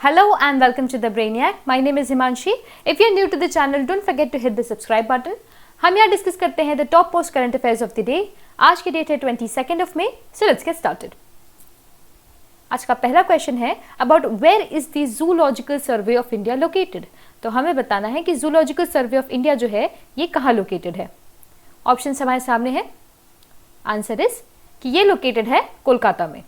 Hello and welcome to the Brainiac. My name is Himanshi. If you're new to the channel, don't forget to hit the subscribe button. हम यहाँ discuss करते हैं the top post current affairs of the day. आज की date है 22 of मई। So let's get started. आज का पहला क्वेश्चन है about where is the Zoological Survey of India located. तो हमें बताना है कि जूलॉजिकल सर्वे ऑफ इंडिया जो है ये कहाँ लोकेटेड है। ऑप्शन हमारे सामने है। आंसर इज कि ये लोकेटेड है कोलकाता में।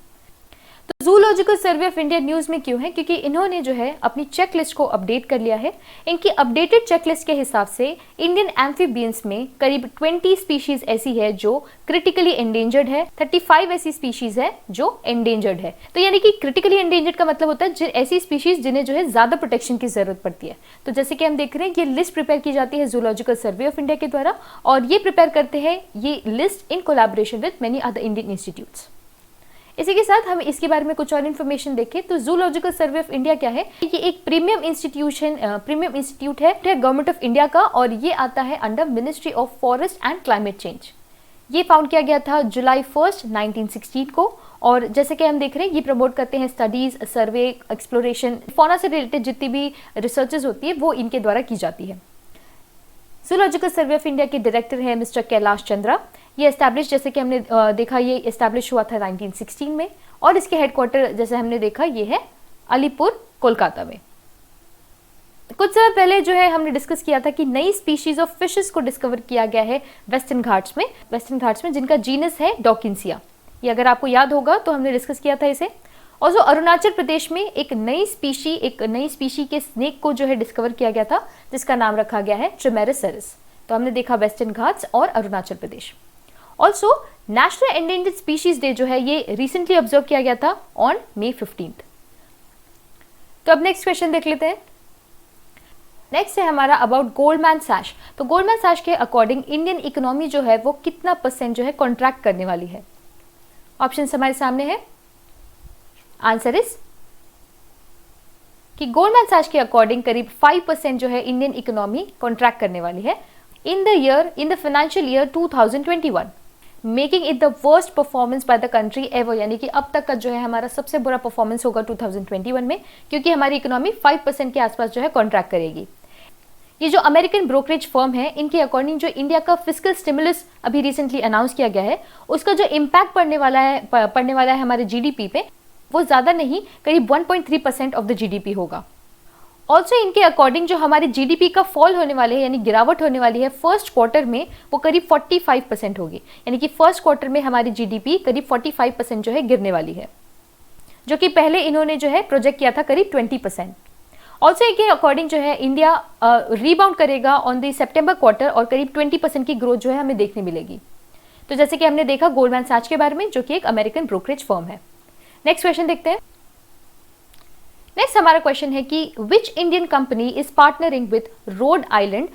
तो zoological Survey of India news में क्यों है? क्योंकि इन्होंने जो है अपनी चेक लिस्ट को अपडेट कर लिया है। इनकी अपडेटेड चेक लिस्ट के हिसाब से इंडियन एम्फीबियंस में करीब 20 स्पीशीज ऐसी है जो क्रिटिकली एंडेंजर्ड है, 35 ऐसी स्पीशीज है जो एंडेंजर्ड है। तो यानी कि क्रिटिकली एंडेंजर्ड का मतलब होता है ऐसी स्पीशीज जिन्हें जो है ज्यादा प्रोटेक्शन की जरूरत पड़ती है। तो जैसे कि हम देख रहे हैं ये लिस्ट प्रिपेयर की जाती है जूलॉजिकल सर्वे ऑफ इंडिया के द्वारा, और ये प्रिपेयर करते हैं ये list in collaboration with many other Indian institutes. इसी के साथ हम इसके बारे में कुछ और इन्फॉर्मेशन देखें तो जूलॉजिकल सर्वे ऑफ इंडिया क्या है? ये एक प्रीमियम इंस्टीट्यूट है गवर्नमेंट ऑफ इंडिया का, और ये आता है under ministry of forest and climate change. ये फाउंड किया गया था जुलाई 1, 1916 को, और जैसे कि हम देख रहे हैं ये प्रमोट करते हैं स्टडीज, सर्वे, एक्सप्लोरेशन, फौना से रिलेटेड जितनी भी रिसर्चेज होती है वो इनके द्वारा की जाती है। जूलॉजिकल सर्वे ऑफ इंडिया के डायरेक्टर है मिस्टर कैलाश चंद्रा। ये एस्टैब्लिश, जैसे कि हमने देखा, ये एस्टैब्लिश हुआ था 1916 में, और इसके हेडक्वार्टर जैसे हमने देखा ये है अलीपुर, कोलकाता में। कुछ समय पहले जो है हमने डिस्कस किया था कि नई स्पीशीज ऑफ फिशेस को डिस्कवर किया गया है वेस्टर्न घाट्स में जिनका जीनस है डॉकिंसिया। ये अगर आपको याद होगा तो हमने डिस्कस किया था इसे। और जो अरुणाचल प्रदेश में एक नई स्पीशी के स्नेक को जो है डिस्कवर किया गया था जिसका नाम रखा गया है ट्रिमेरोसॉरस। तो हमने देखा वेस्टर्न घाट्स और Arunachal Pradesh. Also National Endangered Species Day जो है ये रिसेंटली ऑब्जर्व किया गया था ऑन May 15। तो अब नेक्स्ट क्वेश्चन देख लेते हैं। नेक्स्ट है हमारा अबाउट गोल्डमैन सैश। तो गोल्डमैन सैश के अकॉर्डिंग इंडियन इकोनॉमी जो है वो कितना % जो है कॉन्ट्रैक्ट करने वाली है। ऑप्शन हमारे सामने है। आंसर इज कि गोल्डमैन सैश के अकॉर्डिंग करीब 5% जो है इंडियन इकोनॉमी कॉन्ट्रैक्ट करने वाली है in the financial year 2021, making it the worst performance by the country ever. यानी कि अब तक का जो है हमारा सबसे बुरा परफॉर्मेंस होगा 2021 में, क्योंकि हमारी इकोनॉमी 5% के आसपास जो है कॉन्ट्रैक्ट करेगी। ये जो अमेरिकन ब्रोकरेज फर्म है इनके अकॉर्डिंग जो इंडिया का फिस्कल स्टिमुलस अभी रिसेंटली अनाउंस किया गया है उसका जो इम्पैक्ट पड़ने वाला है हमारे जीडीपी पे, वो ज्यादा नहीं, करीब 1.3% ऑफ द जीडीपी होगा। ऑल्सो इनके अकॉर्डिंग जो हमारे जीडीपी का फॉल होने वाले है यानी गिरावट होने वाली है फर्स्ट क्वार्टर में, वो करीब 45% होगी। यानी कि फर्स्ट क्वार्टर में हमारी जीडीपी करीब 45% जो है गिरने वाली है, जो कि पहले इन्होंने जो है प्रोजेक्ट किया था करीब 20%। ऑल्सो इनके अकॉर्डिंग जो है इंडिया रीबाउंड करेगा ऑन द सितंबर क्वार्टर, और करीब 20% की ग्रोथ जो है हमें देखने मिलेगी। तो जैसे कि हमने देखा गोल्डमैन सैच के बारे में, जो कि एक अमेरिकन ब्रोकरेज फर्म है। नेक्स्ट क्वेश्चन देखते हैं। नेक्स्ट हमारा क्वेश्चन है कि which Indian company is partnering with Rhode island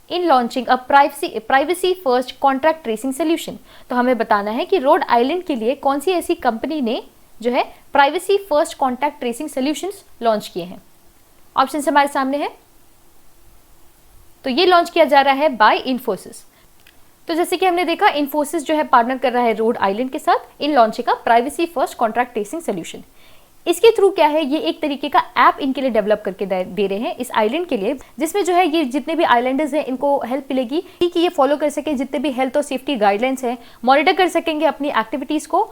in launching a privacy first contract tracing solution. तो हमें बताना है कि रोड आइलैंड के लिए कौन सी ऐसी कंपनी ने जो है privacy first contract tracing solutions launch किए हैं। ऑप्शन हमारे सामने है। तो ये लॉन्च किया जा रहा है बाय इन्फोसिस। तो जैसे कि हमने देखा इन्फोसिस जो है पार्टनर कर रहा है रोड आइलैंड के साथ इन लॉन्चिंग का privacy first contract tracing solution. इसके थ्रू क्या है, ये एक तरीके का ऐप इनके लिए डेवलप करके दे रहे हैं इस आइलैंड के लिए, जिसमें जो है ये जितने भी आइलैंडर्स हैं इनको हेल्प मिलेगी कि ये फॉलो कर सके जितने भी हेल्थ और सेफ्टी गाइडलाइंस हैं, मॉनिटर कर सकेंगे अपनी एक्टिविटीज को,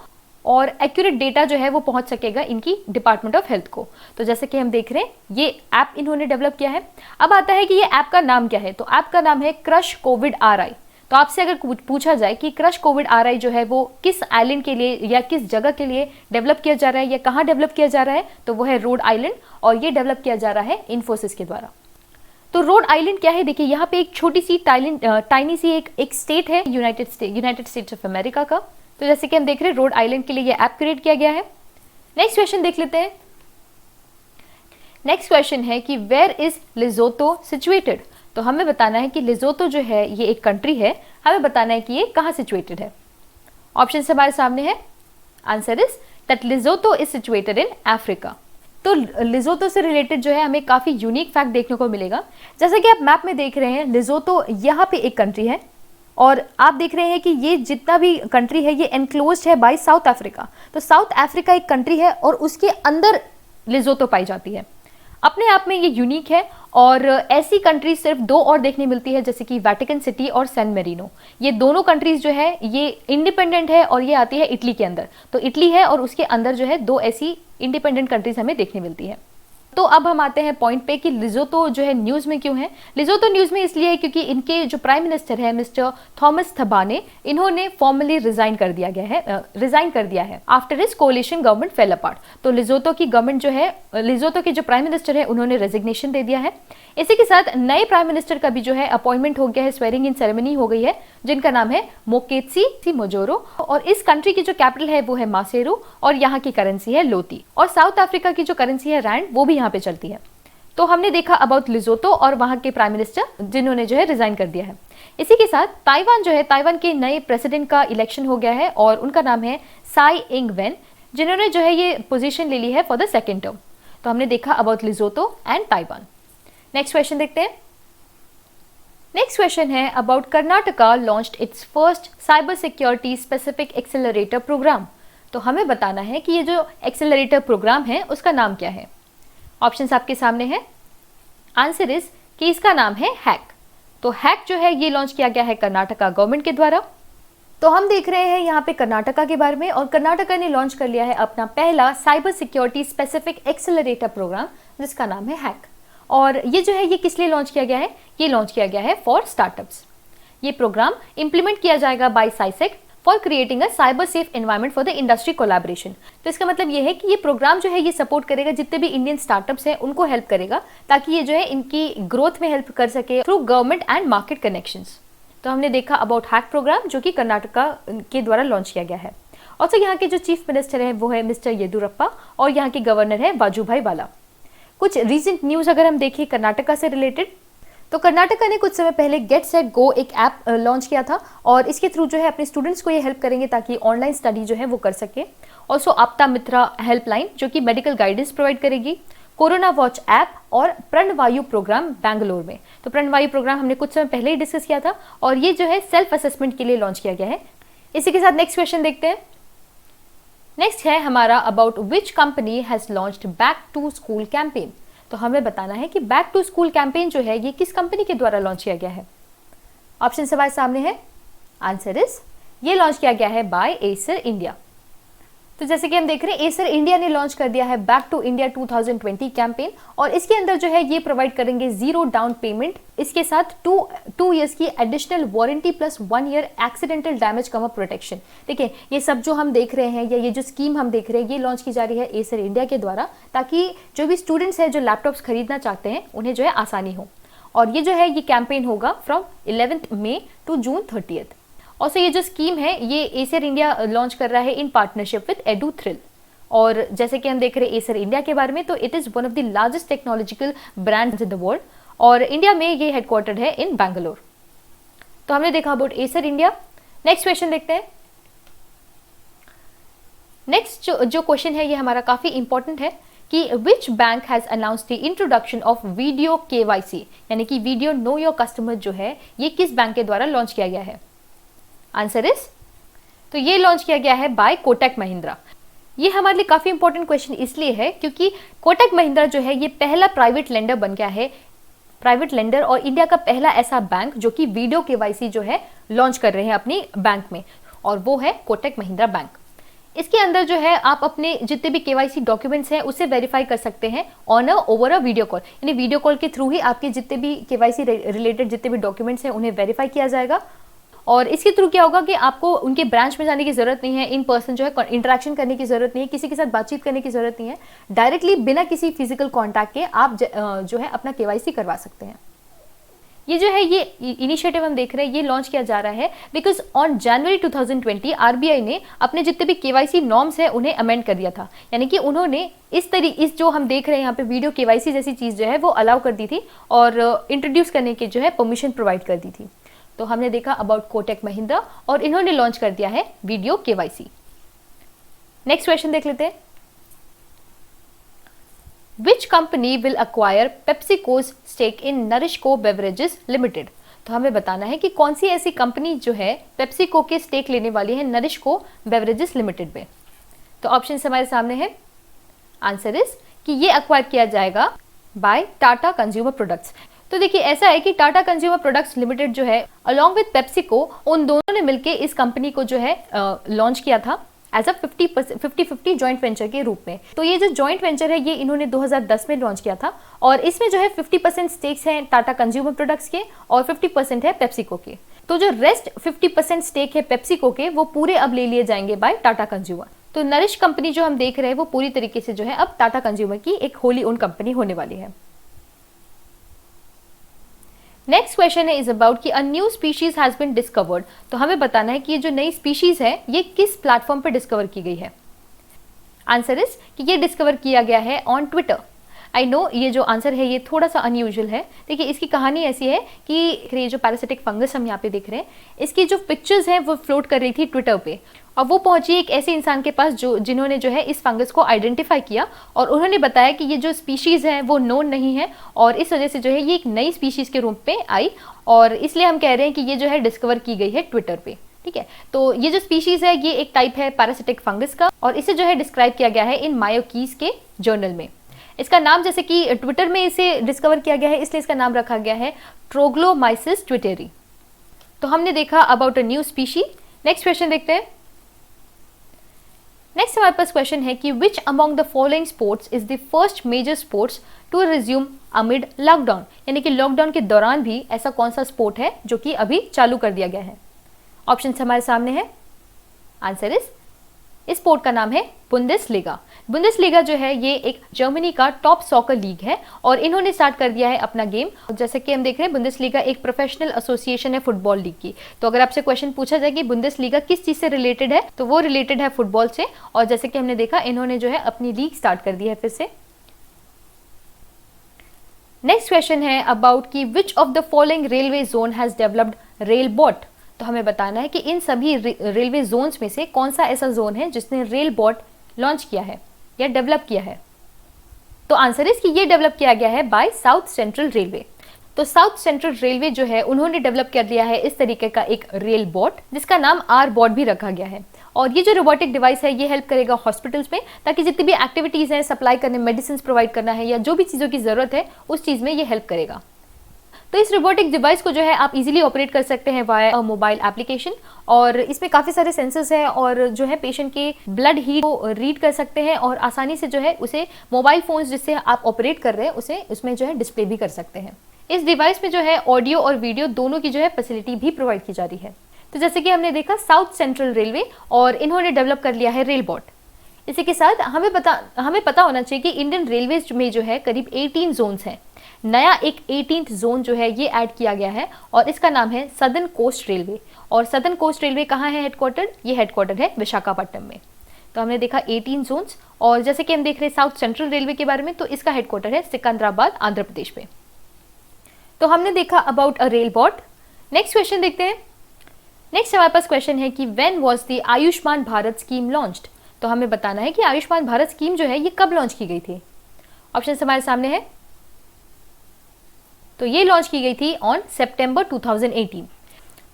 और एक्यूरेट डेटा जो है वो पहुंच सकेगा इनकी डिपार्टमेंट ऑफ हेल्थ को। तो जैसे कि हम देख रहे हैं ये ऐप इन्होंने डेवलप किया है। अब आता है कि ये ऐप का नाम क्या है। तो ऐप का नाम है क्रश कोविड RI। तो आपसे अगर पूछा जाए कि क्रश कोविड RI जो है वो किस आइलैंड के लिए या किस जगह के लिए डेवलप किया जा रहा है या कहाँ डेवलप किया जा रहा है, तो वो है रोड आइलैंड, और ये डेवलप किया जा रहा है इन्फोसिस के द्वारा। तो रोड आइलैंड क्या है? देखिए यहाँ पे एक छोटी सी टाइनी सी एक स्टेट है यूनाइटेड स्टेट्स ऑफ अमेरिका का। तो जैसे कि हम देख रहे हैं रोड आइलैंड के लिए ये ऐप क्रिएट किया गया है। नेक्स्ट क्वेश्चन देख लेते हैं। नेक्स्ट क्वेश्चन है कि वेयर इज लिजोतो सिचुएटेड। तो हमें बताना है कि लिजोतो जो है ये एक कंट्री है, हमें बताना है कि ये कहाँ सिचुएटेड है। ऑप्शन हमारे सामने है। Answer is that Lesotho is situated in Africa. तो लिजोतो से रिलेटेड जो है हमें काफी यूनिक फैक्ट देखने को मिलेगा। जैसे कि आप मैप में देख रहे हैं लिजोतो यहाँ पे एक कंट्री है, और आप देख रहे हैं कि ये जितना भी कंट्री है ये एनक्लोज्ड है बाय साउथ अफ्रीका। तो साउथ अफ्रीका एक कंट्री है और उसके अंदर लिजोतो पाई जाती है। अपने आप में ये यूनिक है और ऐसी कंट्रीज सिर्फ 2 और देखने मिलती है, जैसे कि वेटिकन सिटी और सैन मेरिनो। ये दोनों कंट्रीज जो है ये इंडिपेंडेंट है और ये आती है इटली के अंदर। तो इटली है और उसके अंदर जो है 2 ऐसी इंडिपेंडेंट कंट्रीज हमें देखने मिलती है। तो अब हम आते हैं पॉइंट पे कि लिजोतो जो है न्यूज़ में क्यों है। लिजोतो न्यूज़ में इसलिए है क्योंकि इनके जो प्राइम मिनिस्टर है मिस्टर थॉमस थबाने, इन्होंने फॉर्मली रिजाइन कर दिया है after his coalition government fail apart. तो लिजोतो की गवर्नमेंट जो है, लिजोतो के जो प्राइम मिनिस्टर है उन्होंने रेजिग्नेशन दे दिया है। इसी के साथ नए प्राइम मिनिस्टर का भी जो है अपॉइंटमेंट हो गया है, स्वेरिंग इन सेरेमनी हो गई है, जिनका नाम है मोकेत्सी मोजोरो। और इस कंट्री की जो कैपिटल है वो है मासेरू और यहाँ की करेंसी है लोती। और साउथ अफ्रीका की जो करेंसी है रैंड, वो भी यहाँ पे चलती है। तो हमने देखा अबाउट लिजोतो और वहाँ के प्राइम मिनिस्टर जिन्होंने जो है रिजाइन कर दिया है। इसी के साथ ताइवान जो है, ताइवान के नए प्रेसिडेंट का इलेक्शन हो गया है और उनका नाम है साई इंग वेन, जिन्होंने जो है ये पोजीशन ले ली है फॉर द सेकेंड टर्म। तो हमने देखा about Lesotho and Taiwan. Next question देखते हैं। नेक्स्ट क्वेश्चन है about Karnataka launched its first cyber security specific accelerator program. तो हमें बताना है कि ये जो एक्सेलरेटर प्रोग्राम है उसका नाम क्या है। ऑप्शंस आपके सामने हैं। आंसर इज कि इसका नाम है हैक। तो हैक जो है ये लॉन्च किया गया है कर्नाटका गवर्नमेंट के द्वारा। तो हम देख रहे हैं यहाँ पे कर्नाटका के बारे में, और कर्नाटका ने लॉन्च कर लिया है अपना पहला cyber security specific accelerator program, जिसका नाम है हैक। और ये जो है ये किस लिए लॉन्च किया गया है? ये लॉन्च किया गया है फॉर स्टार्टअप्स। ये प्रोग्राम इंप्लीमेंट किया जाएगा by CySecK for creating a cyber safe environment for the industry collaboration. तो इसका मतलब ये है कि ये प्रोग्राम जो है ये सपोर्ट करेगा जितने भी इंडियन स्टार्टअप्स हैं उनको हेल्प करेगा, ताकि ये जो है इनकी ग्रोथ में हेल्प कर सके through government and market connections. तो हमने देखा अबाउट हैक प्रोग्राम जो कि कर्नाटका के द्वारा लॉन्च किया गया है। और तो यहाँ के जो चीफ मिनिस्टर है वो है मिस्टर येदुरप्पा और यहाँ के गवर्नर है वाजूभाई वाला। कुछ रीसेंट न्यूज़ अगर हम देखें कर्नाटका से रिलेटेड, तो कर्नाटका ने कुछ समय पहले गेट सेट गो एक ऐप लॉन्च किया था और इसके थ्रू जो है अपने स्टूडेंट्स को ये हेल्प करेंगे ताकि ऑनलाइन स्टडी जो है वो कर सके। ऑल्सो आपदा मित्रा हेल्पलाइन जो कि मेडिकल गाइडेंस प्रोवाइड करेगी, कोरोना वॉच ऐप और प्रणवायु प्रोग्राम बैंगलोर में। तो प्रणवायु प्रोग्राम हमने कुछ समय पहले ही डिस्कस किया था और ये जो है सेल्फ असेसमेंट के लिए लॉन्च किया गया है। इसी के साथ नेक्स्ट क्वेश्चन देखते हैं। नेक्स्ट है हमारा about which company has launched back to school campaign. तो हमें बताना है कि बैक टू स्कूल कैंपेन जो है ये किस कंपनी के द्वारा लॉन्च किया गया है। ऑप्शन हमारे सामने है। आंसर इज ये लॉन्च किया गया है बाय एसर इंडिया। तो जैसे कि हम देख रहे हैं एसर इंडिया ने लॉन्च कर दिया है बैक टू इंडिया 2020 कैंपेन और इसके अंदर जो है ये प्रोवाइड करेंगे 0 डाउन पेमेंट, इसके साथ 2 इयर्स की additional warranty plus 1 year accidental damage cover protection. देखिए ये सब जो हम देख रहे हैं या ये जो स्कीम हम देख रहे हैं ये लॉन्च की जा रही है एसर इंडिया के द्वारा, ताकि जो भी स्टूडेंट्स हैं जो लैपटॉप्स खरीदना चाहते हैं उन्हें जो है आसानी हो। और ये जो है ये कैंपेन होगा फ्रॉम 11 मई टू जून 30। और सो ये जो स्कीम है ये एसर इंडिया लॉन्च कर रहा है in partnership with edu thrill. और जैसे कि हम देख रहे हैं एसर इंडिया के बारे में, तो it is one of the largest technological brands in the world और इंडिया में ये हेडक्वार्टर्ड है इन बैंगलोर। तो हमने देखा about Acer India. Next question देखते हैं। नेक्स्ट जो क्वेश्चन है ये हमारा काफ़ी इंपॉर्टेंट है कि which bank has announced the introduction of video KYC, यानी कि वीडियो नो योर कस्टमर जो है ये किस बैंक के द्वारा लॉन्च किया गया है। आंसर इज तो ये लॉन्च किया गया है बाय कोटक महिंद्रा। ये हमारे लिए काफी इंपॉर्टेंट क्वेश्चन इसलिए है क्योंकि कोटक महिंद्रा जो है ये पहला प्राइवेट लेंडर बन गया है, प्राइवेट लेंडर और इंडिया का पहला ऐसा बैंक जो कि वीडियो KYC जो है लॉन्च कर रहे हैं अपनी बैंक में, और वो है कोटक महिंद्रा बैंक। इसके अंदर जो है आप अपने जितने भी KYC डॉक्यूमेंट्स हैं उसे वेरीफाई कर सकते हैं on over a video call, यानी वीडियो कॉल के थ्रू ही आपके जितने भी KYC रिलेटेड जितने भी डॉक्यूमेंट्स हैं उन्हें वेरीफाई किया जाएगा। और इसके थ्रू क्या होगा कि आपको उनके ब्रांच में जाने की जरूरत नहीं है, इन पर्सन जो है इंटरेक्शन करने की जरूरत नहीं है, किसी के साथ बातचीत करने की जरूरत नहीं है, डायरेक्टली बिना किसी फिजिकल कांटेक्ट के आप जो है अपना KYC करवा सकते हैं। ये जो है ये इनिशिएटिव हम देख रहे हैं ये लॉन्च किया जा रहा है बिकॉज ऑन जनवरी 2020 RBI ने अपने जितने भी KYC नॉर्म्स है उन्हें अमेंड कर दिया था, यानी कि उन्होंने इस जो हम देख रहे हैं यहाँ पे वीडियो KYC जैसी चीज जो है वो अलाउ कर दी थी और इंट्रोड्यूस करने की जो है परमिशन प्रोवाइड कर दी थी। तो हमने देखा अबाउट कोटक महिंद्रा और इन्होंने लॉन्च कर दिया है वीडियो KYC। नेक्स्ट क्वेश्चन देख लेते हैं। Which company will acquire PepsiCo's stake in Nourishco beverages limited. तो हमें बताना है कि कौन सी ऐसी कंपनी जो है पेप्सिको के स्टेक लेने वाली है नरिशको बेवरेजेस लिमिटेड में। तो ऑप्शन हमारे सामने है। आंसर इज कि ये अक्वायर किया जाएगा बाय टाटा कंज्यूमर प्रोडक्ट्स। तो देखिए ऐसा है कि टाटा कंज्यूमर प्रोडक्ट्स लिमिटेड जो है अलॉन्ग विद पेप्सिको, उन दोनों ने मिलकर इस कंपनी को जो है लॉन्च किया था एज अ 50-50 जॉइंट वेंचर के रूप में। तो ये जो जॉइंट वेंचर है ये इन्होंने 2010 में लॉन्च किया था और इसमें जो है 50% स्टेक्स हैं टाटा कंज्यूमर प्रोडक्ट्स के और 50% है पेप्सिको के। तो जो रेस्ट 50% स्टेक है पेप्सिको के वो पूरे अब ले लिए जाएंगे बाय टाटा कंज्यूमर। तो नरिश कंपनी जो हम देख रहे हैं वो पूरी तरीके से जो है अब टाटा कंज्यूमर की एक होली ओन कंपनी होने वाली है। नेक्स्ट क्वेश्चन है इज अबाउट कि a new species has been discovered. तो हमें बताना है कि ये जो नई स्पीशीज है ये किस प्लेटफॉर्म पर डिस्कवर की गई है। आंसर इज कि ये डिस्कवर किया गया है ऑन ट्विटर। आई नो ये जो आंसर है ये थोड़ा सा अनयूजुअल है। देखिए इसकी कहानी ऐसी है कि ये जो पैरासिटिक फंगस हम यहाँ पे देख रहे हैं इसकी जो पिक्चर्स हैं वो फ्लोट कर रही थी ट्विटर पे और वो पहुंची एक ऐसे इंसान के पास जिन्होंने जो है इस फंगस को आइडेंटिफाई किया और उन्होंने बताया कि ये जो स्पीशीज है वो नोन नहीं है और इस वजह से जो है ये एक नई स्पीशीज के रूप में आई और इसलिए हम कह रहे हैं कि ये जो है डिस्कवर की गई है ट्विटर पे। ठीक है, तो ये जो स्पीशीज है ये एक टाइप है पैरासिटिक फंगस का और इसे जो है डिस्क्राइब किया गया है इन मायोकीज के जर्नल में। इसका नाम जैसे कि ट्विटर में इसे डिस्कवर किया गया है इसलिए इसका नाम रखा गया है ट्रोग्लोमाइसिस ट्विटेरी। तो हमने देखा about a new species. Next question देखते हैं। नेक्स्ट हमारे पास क्वेश्चन है कि which among the following sports is the first major sports to resume amid lockdown. यानी कि लॉकडाउन के दौरान भी ऐसा कौन सा स्पोर्ट है जो कि अभी चालू कर दिया गया है। ऑप्शन हमारे सामने है। आंसर इस स्पोर्ट का नाम है बुंदेसलीगा। बुंदेसलीगा जो है ये एक जर्मनी का टॉप सॉकर लीग है और इन्होंने स्टार्ट कर दिया है अपना गेम। जैसे कि हम देख रहे हैं बुंदेसलीगा एक प्रोफेशनल एसोसिएशन है फुटबॉल लीग की। तो अगर आपसे क्वेश्चन पूछा जाए कि बुंदेसलीगा किस चीज से रिलेटेड है तो वो रिलेटेड है फुटबॉल से और जैसे कि हमने देखा इन्होंने जो है अपनी लीग स्टार्ट कर दी है फिर से। नेक्स्ट क्वेश्चन है अबाउट कि which of the following railway zone has developed rail bot. तो हमें बताना है कि इन सभी रेलवे जोन्स में से कौन सा ऐसा जोन है जिसने रेल बॉट लॉन्च किया है या डेवलप किया है। तो आंसर इस कि ये डेवलप किया गया है बाय साउथ सेंट्रल रेलवे। तो साउथ सेंट्रल रेलवे जो है उन्होंने डेवलप कर दिया है इस तरीके का एक रेल बॉट जिसका नाम आर बॉट भी रखा गया है और ये जो रोबोटिक डिवाइस है ये हेल्प करेगा हॉस्पिटल्स में ताकि जितनी भी एक्टिविटीज हैं सप्लाई करने, मेडिसिन प्रोवाइड करना है या जो भी चीज़ों की जरूरत है उस चीज़ में ये हेल्प करेगा। तो इस रोबोटिक डिवाइस को जो है आप इजीली ऑपरेट कर सकते हैं वाया मोबाइल एप्लीकेशन और इसमें काफ़ी सारे सेंसर्स हैं और जो है पेशेंट के ब्लड हीट को रीड कर सकते हैं और आसानी से जो है उसे मोबाइल फोन्स जिससे आप ऑपरेट कर रहे हैं उसे उसमें जो है डिस्प्ले भी कर सकते हैं। इस डिवाइस में जो है ऑडियो और वीडियो दोनों की जो है फैसिलिटी भी प्रोवाइड की जा रही है। तो जैसे कि हमने देखा साउथ सेंट्रल रेलवे और इन्होंने डेवलप कर लिया है रेल बॉट। इसी के साथ हमें पता होना चाहिए कि इंडियन रेलवेज में जो है करीब 18 जोन्स हैं। नया एक 18th जोन जो है ये ऐड किया गया है और इसका नाम है सदर्न कोस्ट रेलवे। और सदर्न कोस्ट रेलवे कहाँ है हेडक्वार्टर? ये हेडक्वार्टर है विशाखापट्टनम में। तो हमने देखा 18 जोन्स और जैसे कि हम देख रहे हैं साउथ सेंट्रल रेलवे के बारे में तो इसका हेडक्वार्टर है सिकंदराबाद आंध्र प्रदेश में। तो हमने देखा about a rail bot. Next question देखते हैं। नेक्स्ट हमारे पास क्वेश्चन है कि when was the Ayushman Bharat scheme launched. तो हमें बताना है कि आयुष्मान भारत स्कीम जो है ये कब लॉन्च की गई थी। ऑप्शन हमारे सामने है। तो ये लॉन्च की गई थी ऑन सितंबर 2018।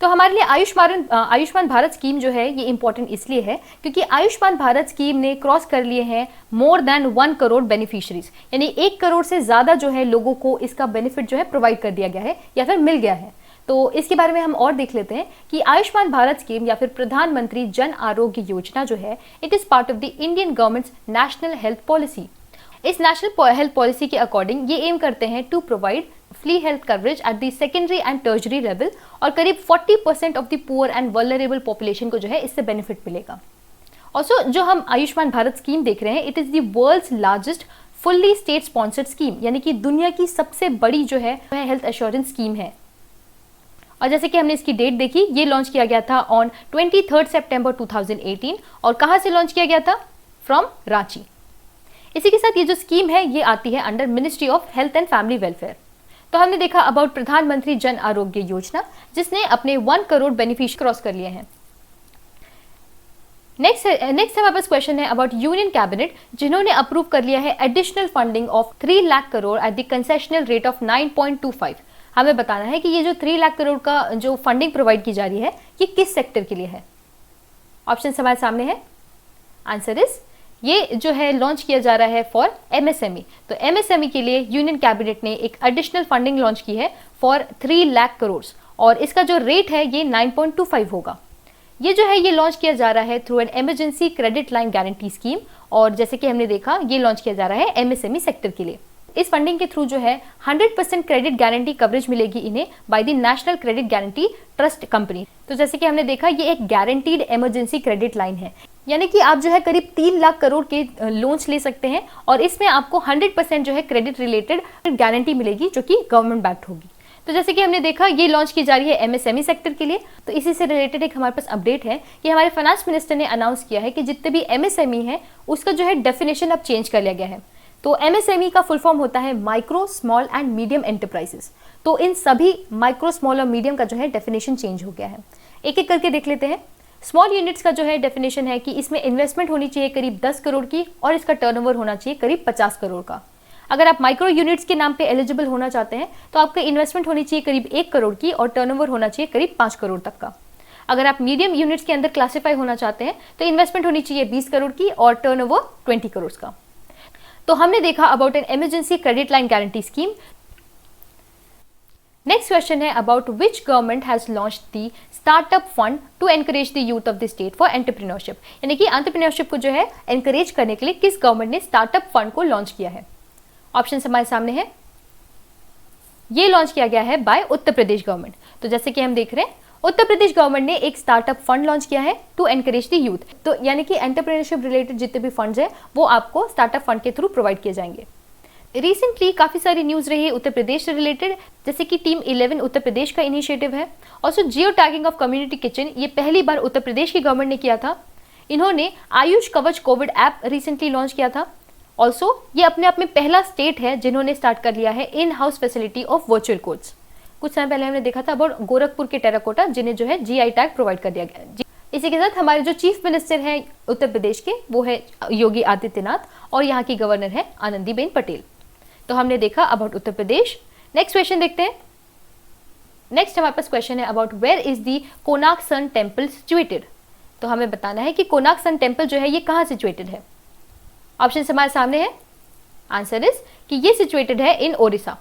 तो हमारे लिए आयुष्मान भारत स्कीम जो है ये इंपॉर्टेंट इसलिए है क्योंकि आयुष्मान भारत स्कीम ने क्रॉस कर लिए हैं मोर देन 1 करोड़ बेनिफिशियरीज, यानी 1 करोड़ से ज़्यादा जो है लोगों को इसका बेनिफिट जो है प्रोवाइड कर दिया गया है या फिर मिल गया है। तो इसके बारे में हम और देख लेते हैं कि आयुष्मान भारत स्कीम या फिर प्रधानमंत्री जन आरोग्य योजना जो है it is part of the Indian government's national health policy. इस नेशनल हेल्थ पॉलिसी के अकॉर्डिंग ये एम करते हैं to provide free health coverage at the secondary and tertiary level और करीब 40% of the poor and vulnerable population को जो है इससे बेनिफिट मिलेगा। ऑल्सो जो हम आयुष्मान भारत स्कीम देख रहे हैं it is the world's largest fully state sponsored scheme, यानी कि दुनिया की सबसे बड़ी जो है वह हेल्थ एश्योरेंस स्कीम है। और जैसे कि हमने इसकी डेट देखी ये लॉन्च किया गया था ऑन 23 सितंबर 2018 और कहाँ से लॉन्च किया गया था? फ्रॉम रांची। इसी के साथ ये जो स्कीम है ये आती है under ministry of health and family welfare. तो हमने देखा अबाउट प्रधानमंत्री जन आरोग्य योजना जिसने अपने 1 करोड़ बेनिफिशियरी क्रॉस कर लिए हैं। नेक्स्ट हमारे पास क्वेश्चन है अबाउट यूनियन कैबिनेट जिन्होंने अप्रूव कर लिया है additional funding of 3 lakh crore at the concessional rate of 9.25। हमें बताना है कि ये जो 3 लाख करोड़ का जो फंडिंग प्रोवाइड की जा रही है ये किस सेक्टर के लिए है। ऑप्शन हमारे सामने है। आंसर इज ये जो है लॉन्च किया जा रहा है फॉर एमएसएमई। तो एमएसएमई के लिए यूनियन कैबिनेट ने एक एडिशनल फंडिंग लॉन्च की है फॉर 3 लाख करोड़ और इसका जो रेट है ये 9.25 होगा। ये जो है ये लॉन्च किया जा रहा है through an emergency credit line guarantee scheme और जैसे कि हमने देखा ये लॉन्च किया जा रहा है एमएसएमई सेक्टर के लिए। इस फंडिंग के थ्रू जो है 100% क्रेडिट गारंटी कवरेज मिलेगी इन्हें by the national credit guarantee trust company. तो जैसे कि हमने देखा ये एक गारंटीड इमरजेंसी क्रेडिट लाइन है, यानी कि आप जो है करीब 3 लाख करोड़ के लोन्स ले सकते हैं और इसमें आपको 100% जो है क्रेडिट रिलेटेड गारंटी मिलेगी जो कि गवर्नमेंट बैक्ड होगी। तो जैसे कि हमने देखा ये लॉन्च की जा रही है एमएसएमई सेक्टर के लिए। तो इसी से रिलेटेड एक हमारे पास अपडेट है कि हमारे फाइनेंस मिनिस्टर ने अनाउंस किया है कि जितने भी एमएसएमई है उसका जो है डेफिनेशन अब चेंज कर लिया गया है। तो एमएसएमई का फुल फॉर्म होता है micro, small and medium enterprises. तो इन सभी माइक्रो, स्मॉल और मीडियम का जो है डेफिनेशन चेंज हो गया है। एक एक करके देख लेते हैं। स्मॉल यूनिट्स का जो है डेफिनेशन है कि इसमें इन्वेस्टमेंट होनी चाहिए करीब 10 करोड़ की और इसका टर्नओवर होना चाहिए करीब 50 करोड़ का। अगर आप माइक्रो यूनिट्स के नाम पे एलिजिबल होना चाहते हैं तो आपका इन्वेस्टमेंट होनी चाहिए करीब 1 करोड़ की और टर्नओवर होना चाहिए करीब 5 करोड़ तक का। अगर आप मीडियम यूनिट्स के अंदर क्लासिफाई होना चाहते हैं तो इन्वेस्टमेंट होनी चाहिए 20 करोड़ की और टर्नओवर 20 करोड़ का। तो हमने देखा about an emergency credit line guarantee scheme. Next question है about which government has launched the startup fund to encourage the youth of the state for entrepreneurship, यानी कि एंटरप्रेन्योरशिप को जो है एनकरेज करने के लिए किस गवर्नमेंट ने स्टार्टअप फंड को लॉन्च किया है। ऑप्शन हमारे सामने है। ये लॉन्च किया गया है बाय उत्तर प्रदेश गवर्नमेंट। तो जैसे कि हम देख रहे हैं उत्तर प्रदेश गवर्नमेंट ने एक स्टार्टअप फंड लॉन्च किया है टू एनकरेज द यूथ। तो यानी कि एंटरप्रेन्योरशिप रिलेटेड जितने भी फंड्स हैं वो आपको स्टार्टअप फंड के थ्रू प्रोवाइड किए जाएंगे। रिसेंटली काफी सारी न्यूज रही है उत्तर प्रदेश से रिलेटेड, जैसे कि टीम 11 उत्तर प्रदेश का इनिशिएटिव है। Also geo tagging of community kitchen, ये पहली बार उत्तर प्रदेश की गवर्नमेंट ने किया था। इन्होंने आयुष कवच कोविड ऐप रिसेंटली लॉन्च किया था। ऑल्सो ये अपने आप में पहला स्टेट है जिन्होंने स्टार्ट कर लिया है in house facility of virtual courts. कुछ समय पहले हमने देखा था अबाउट गोरखपुर के टेराकोटा जिन्हें जो है जीआई टैग प्रोवाइड कर दिया गया। इसी के साथ हमारे जो चीफ मिनिस्टर हैं उत्तर प्रदेश के वो है योगी आदित्यनाथ और यहाँ की गवर्नर है आनंदीबेन पटेल। तो हमने देखा about Uttar Pradesh. Next question देखते हैं। नेक्स्ट हमारे पास क्वेश्चन है about where is the Konark sun temple situated. तो हमें बताना है कि कोणार्क सन टेम्पल जो है ये कहाँ सिचुएटेड है। ऑप्शन हमारे सामने है। आंसर इज कि ये सिचुएटेड है इन ओडिशा।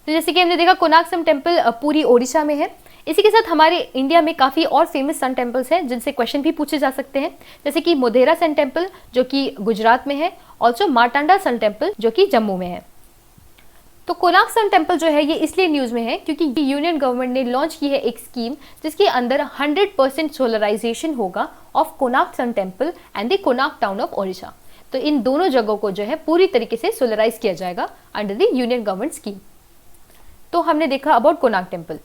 तो जैसे कि हमने देखा कोणार्क सन टेम्पल पूरी ओडिशा में है। इसी के साथ हमारे इंडिया में काफी और फेमस सन टेम्पल्स हैं जिनसे क्वेश्चन भी पूछे जा सकते हैं, जैसे कि मोढेरा सन टेम्पल जो कि गुजरात में है, ऑल्सो मार्टांडा सन टेम्पल जो कि जम्मू में है। तो कोणार्क सन टेम्पल जो है ये इसलिए न्यूज में है क्योंकि यूनियन गवर्नमेंट ने लॉन्च की है एक स्कीम जिसके अंदर 100% सोलराइजेशन होगा of Konark sun temple and the Konark town of Odisha. तो इन दोनों जगहों को जो है पूरी तरीके से सोलराइज किया जाएगा under the union government scheme. तो हमने देखा अबाउट कोणार्क टेम्पल।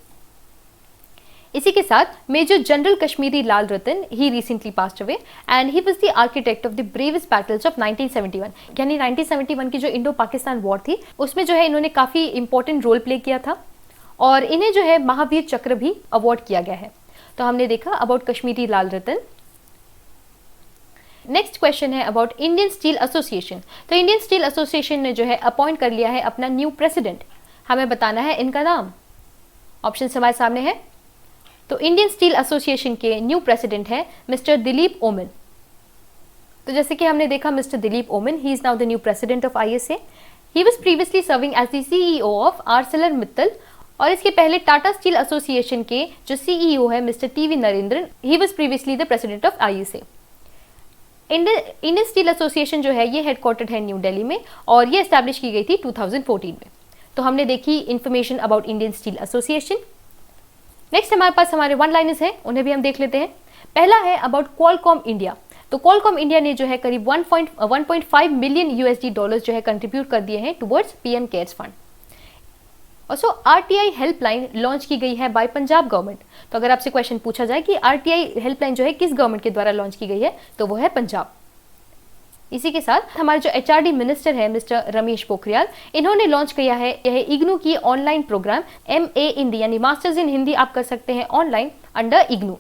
इसी के साथ major general Kashmiri Lal Ratan he recently passed away and he was the architect of the bravest battles of 1971, यानी 1971 की जो इंडो पाकिस्तान वॉर थी उसमें जो है इन्होंने काफी इंपॉर्टेंट रोल प्ले किया था और इन्हें जो है महावीर चक्र भी अवार्ड किया गया है। तो हमने देखा about Kashmiri Lal Ratan. Next question है अबाउट इंडियन स्टील एसोसिएशन। तो इंडियन स्टील एसोसिएशन ने जो है अपॉइंट कर लिया है अपना न्यू प्रेसिडेंट। हमें बताना है इनका नाम। ऑप्शन हमारे सामने है। तो इंडियन स्टील एसोसिएशन के न्यू प्रेसिडेंट है मिस्टर दिलीप ओमन। तो जैसे कि हमने देखा mister Dilip Oommen he is now the new president of ISA. He was previously serving as the CEO of Arcelor Mittal और इसके पहले टाटा स्टील एसोसिएशन के जो सीईओ है mister TV Narendran, he was previously the president of ISA. Indian steel association जो है ये headquartered है न्यू दिल्ली में और ये एस्टैब्लिश की गई थी 2014 में। तो हमने देखी information about Indian steel association. Next हमारे पास हमारे वन लाइनर्स हैं, उन्हें भी हम देख लेते हैं। पहला है अबाउट क्वालकॉम इंडिया। तो क्वालकॉम इंडिया ने जो है करीब 1.5 मिलियन यूएसडी डॉलर्स जो है कंट्रीब्यूट कर दिए हैं towards PM cares fund. Also RTI helpline launch की गई है बाय पंजाब गवर्नमेंट। तो अगर आपसे क्वेश्चन पूछा जाए कि आरटीआई हेल्पलाइन जो है किस गवर्नमेंट के द्वारा लॉन्च की गई है तो वो है पंजाब। इसी के साथ हमारे जो एचआरडी मिनिस्टर है मिस्टर रमेश पोखरियाल, इन्होंने लॉन्च किया है यह इग्नू की ऑनलाइन प्रोग्राम MA हिंदी, यानी मास्टर्स इन हिंदी आप कर सकते हैं ऑनलाइन अंडर इग्नू।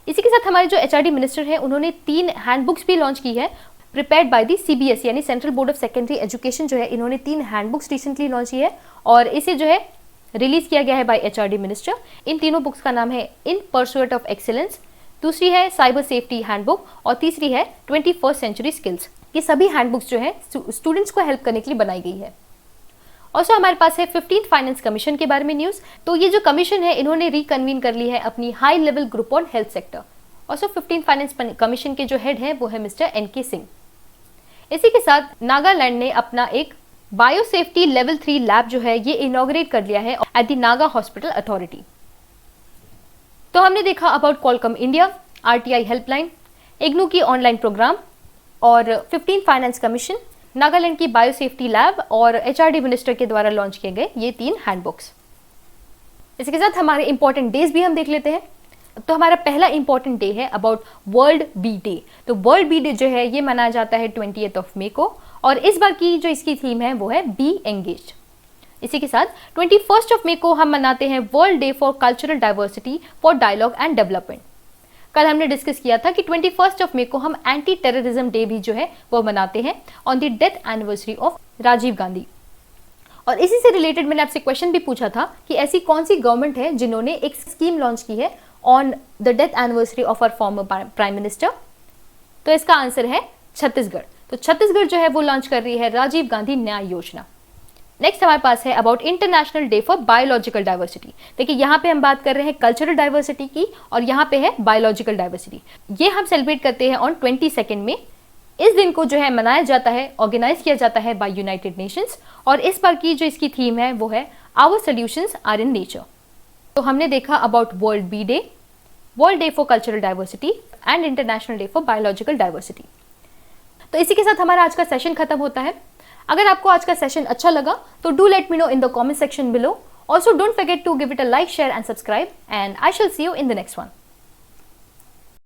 इसी के साथ हमारे जो एचआरडी मिनिस्टर है उन्होंने 3 हैंडबुक्स भी लॉन्च की है प्रिपेयर्ड बाय दी CBSE यानी central board of secondary education. जो है इन्होंने 3 हैंडबुक्स रिसेंटली लॉन्च की है और इसे जो है रिलीज किया गया है बाय एचआरडी मिनिस्टर। इन तीनों बुक्स का नाम है इन परसुएट ऑफ एक्सीलेंस, दूसरी है साइबर सेफ्टी हैंडबुक और तीसरी है 21st सेंचुरी स्किल्स। ये सभी हैंडबुक्स जो है स्टूडेंट्स को हेल्प करने के लिए बनाई गई है। और हमारे पास है 15th फाइनेंस कमीशन के बारे में न्यूज़। तो ये जो कमीशन है इन्होंने रिकन्वीन कर ली है अपनी high level group on health sector. और 15th फाइनेंस कमीशन के जो हेड है वो है मिस्टर NK सिंह। इसी के साथ नागालैंड ने अपना एक बायोसेफ्टी लेवल 3 लैब जो है ये इनॉग्रेट कर लिया है at the Naga hospital authority. तो हमने देखा about Qualcomm India, RTI helpline, IGNOU की ऑनलाइन प्रोग्राम और 15th फाइनेंस कमीशन, नागालैंड की बायोसेफ्टी लैब और HRD मिनिस्टर के द्वारा लॉन्च किए गए ये 3 हैंडबुक्स। इसके साथ हमारे इंपॉर्टेंट डेज भी हम देख लेते हैं। तो हमारा पहला इंपॉर्टेंट डे है अबाउट वर्ल्ड बी डे। तो वर्ल्ड बी डे जो है ये मनाया जाता है 20th मई को और इस बार की जो इसकी थीम है वो है बी एंगेज्ड। इसी के साथ 21st मई को हम मनाते हैं world day for cultural diversity for dialogue and development. कल हमने डिस्कस किया था कि 21st मई को हम एंटी टेररिज्म डे भी जो है वो मनाते हैं on the death anniversary of Rajiv Gandhi. और इसी से रिलेटेड मैंने आपसे क्वेश्चन भी पूछा था कि ऐसी कौन सी गवर्नमेंट है जिन्होंने एक स्कीम लॉन्च की है on the death anniversary of our former prime minister. तो इसका आंसर है छत्तीसगढ़। तो छत्तीसगढ़ जो है वो लॉन्च कर रही है राजीव गांधी न्याय योजना। नेक्स्ट हमारे पास है about international day for biological diversity. देखिए यहाँ पे हम बात कर रहे हैं कल्चरल डाइवर्सिटी की और यहाँ पे है बायोलॉजिकल डाइवर्सिटी। ये हम सेलिब्रेट करते हैं ऑन 22 में। इस दिन को जो है मनाया जाता है, ऑर्गेनाइज किया जाता है बाय यूनाइटेड नेशंस और इस बार की जो इसकी थीम है वो है our solutions are in nature. तो हमने देखा about world bee day, world day for cultural diversity and international day for biological diversity. तो इसी के साथ हमारा आज का सेशन खत्म होता है। अगर आपको आज का सेशन अच्छा लगा तो do let me know in the comment section below. Also don't forget to give it a like, share and subscribe and I shall see you in the next one.